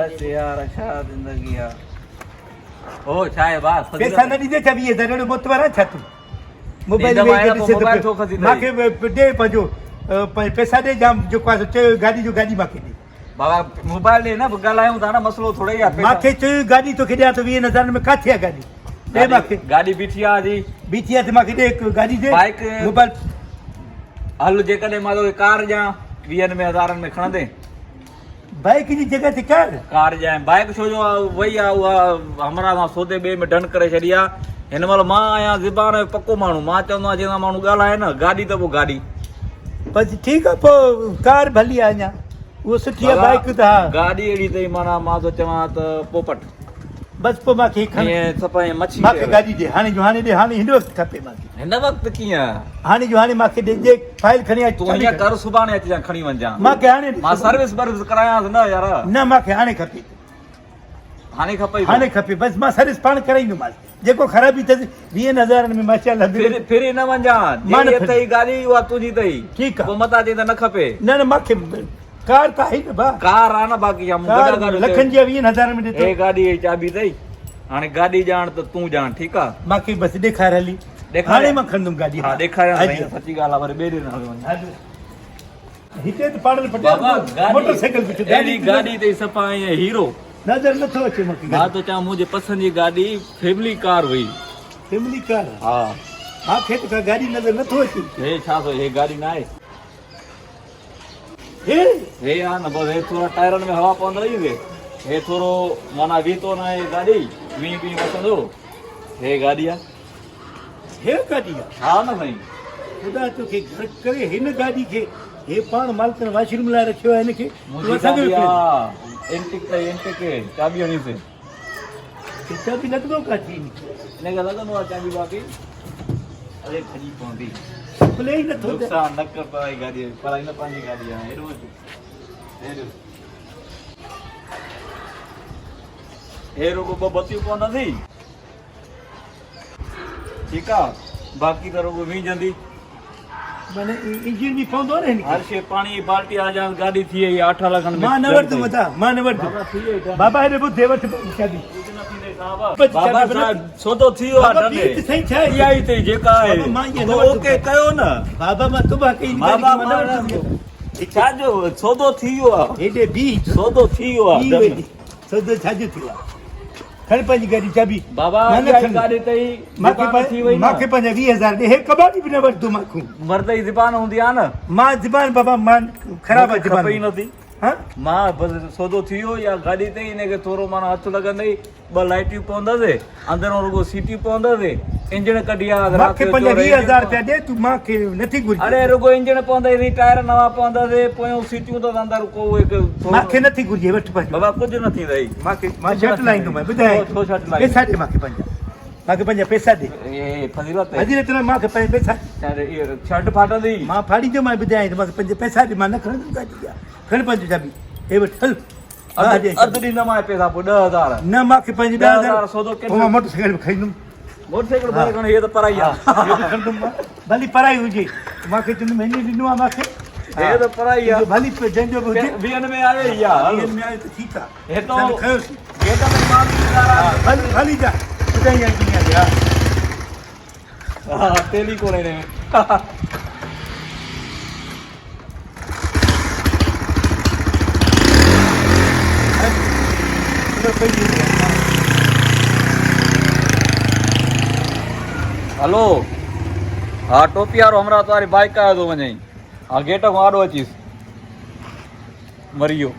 बस यार छा ज़िंदगी आहे ओ छा आहे बस पैसा न ॾींदे छा 20,000 एॾो मोतबर आहे छा तूं मोबाइल मोबाइल छो खसी मूंखे ॾे पंहिंजो पैसा ॾे जाम जेको आहे चयो गाॾी जो गाॾी मूंखे ॾे बाबा मोबाइल ॾे न ॻाल्हायूं था न मसलो थोरो ई आहे मूंखे चयो गाॾी तोखे ॾियां त 20,000 में काथे आहे गाॾी ॾे मूंखे गाॾी बीठी आहे जी बीठी आहे त मूंखे ॾे हिकु गाॾी ॾे बाइक मोबाइल हल जेकॾहिं मां तोखे कार ॾियां 20,000 में खणंदे बाइक जी जॻह ते कार ॾियां बाइक छो जो वई आहे उहा हमरा सां सौदे ॿिए में डन करे छॾी आहे हिन महिल मां आहियां ज़बान जो पको माण्हू मां चवंदो आहियां जंहिं माण्हू ॻाल्हाए न गाॾी त पोइ गाॾी बसि ठीकु आहे पोइ कार भली आहे अञा उहो सुठी आहे बाइक त हा गाॾी अहिड़ी अथई माना मां थो चवां त पोपट बसि पोइ मूंखे ईअं सफ़ाई मच्छी मूंखे गाॾी ॾे हाणे जो हाणे ॾे हाणे हिन वक़्तु खपे मूंखे हिन वक़्तु कीअं हाणे जो हाणे मूंखे ॾे फाइल खणी तूं हीअं कर सुभाणे अचिजां खणी वञजां मूंखे हाणे मां सर्विस वर्विस करायांसि न यार न मूंखे हाणे खपे हाणे खपई हाणे खपे बसि मां सर्विस पाण कराईंदोमांसि जेको ख़राबी अथसि 20,000 में माशाल्लाह फिर न वञजां अथई गाॾी उहा तुंहिंजी अथई ठीकु आहे पोइ मथां चई त न खपे न न मूंखे कार त आहे न भाउ कार आहे न बाक़ी लखनि जी 20,000 में ॾिठो हे गाॾी जी चाबी अथई हाणे गाॾी ॼाण त तूं ॼाण ठीकु आहे मूंखे बसि ॾेखार हली हाणे मां खणंदुमि गाॾी हा ॾेखारियां सची ॻाल्हि आहे वरी ॿिए ॾींहुं न वञा हिते त पाण मोटरसाइकिल गाॾी अथई सफ़ा ईअं हीरो नज़र नथो अचे मूंखे मां थो चवां मुंहिंजे पसंदि जी गाॾी फैमिली कार हुई फैमिली कार हा मूंखे त का गाॾी नज़र नथो अचे हे छा थो हे गाॾी न आहे हे आहे न बसि हे थोरा टायरनि में हवा पवंदो ई हे थोरो माना बीतो न आहे गाॾी वीं वठंदो हे गाॾी आहे हे गाॾी आहे हा न साईं ख़ुदा तोखे घर करे हिन गाॾी खे हे पाण मालिकनि वॉशरूम लाइ रखियो आहे हिनखे एंटिक अथई एंटिक चाबी हणी चाबी लॻंदो काथी हिनखे लॻंदो आहे चाबी बाक़ी अरे खणी पवंदी खुले ई नथो नुक़सान न कर पढ़ाई गाॾी पढ़ाई न पंहिंजी गाॾी आहे हेॾो हे रुगो ॿ बतियूं पवंदी ठीकु आहे बाक़ी त रुगो वींजंदी माने इंजन बि पवंदो न हर शइ पाणी बाल्टी आ गाॾी थी वई 8 लखनि में मां न वठंदुमि मथां मां न वठंदुमि बाबा हेॾे ॿुधे वठ चाबी बाबा सौदो थी वियो आहे सही छा इहा ई अथई जेका आहे ओके कयो न बाबा मां तुबा कई बाबा छाजो सौदो थी वियो आहे हेॾे बि सौदो थी वियो आहे सौदो छाजो थियो आहे खण पंहिंजी गाॾी चाबी बाबा गाॾी अथई मूंखे पंहिंजा 20,000 ॾे हे कबाड़ी बि न वठंदो मां मर्द जी ज़बान हूंदी आहे न मां ज़बान बाबा मां ख़राब आहे ज़बान पई नथी मां बसि सौदो थी वियो या गाॾी अथई हिनखे थोरो माना हथु लॻंदई 2 लाइटियूं पवंदसि अंदरो रुगो सीटियूं पवंदसि इंजन कढी आहे मूंखे पंहिंजा 20,000 रुपया ॾे तूं मूंखे नथी घुरिजे अरे रुगो इंजन पवंदसि टायर नवां पवंदसि पोयूं सीटियूं त अंदरि को मूंखे नथी घुरिजे वठ पंहिंजो बाबा कुझु न थींदई मां शर्ट लाईंदोमांइ ॿुधाए पैसा ॾे मूंखे पंहिंजा पैसा ॾे फज़ीलत न मूंखे पंहिंजा पैसा शर्ट फाटंदी मां फाड़ींदोमांइ ॿुधाए त मूंखे पंहिंजा पैसा ॾे मां न खणंदुमि गाॾी जा खण पंहिंजो चाबी हे वठ हल अधु ॾींदोमांइ पैसा पोइ 10,000 न मूंखे पंहिंजे 10,000 सौदो पोइ मां मोटरसाइकिल बि खणंदुमि मोटरसाइकिल भले खण हे त पढ़ाई आहे भली पढ़ाई हुजे मूंखे तुंहिंजो महीने ॾिनो आहे मूंखे हे त पढ़ाई आहे भली जंहिंजो बि हुजे 20 में आयो ई आहे 20 में आयो त ठीकु आहे हे तो खयोसि गेट में मां भली जा ॿुधाई आहे कीअं हा तेली कोने ने हेलो हाँ टोपी वारो हमरा तुम्हारी बाइक आयो तो वञई हाँ गेट खां आॾो अचीस मरी वियो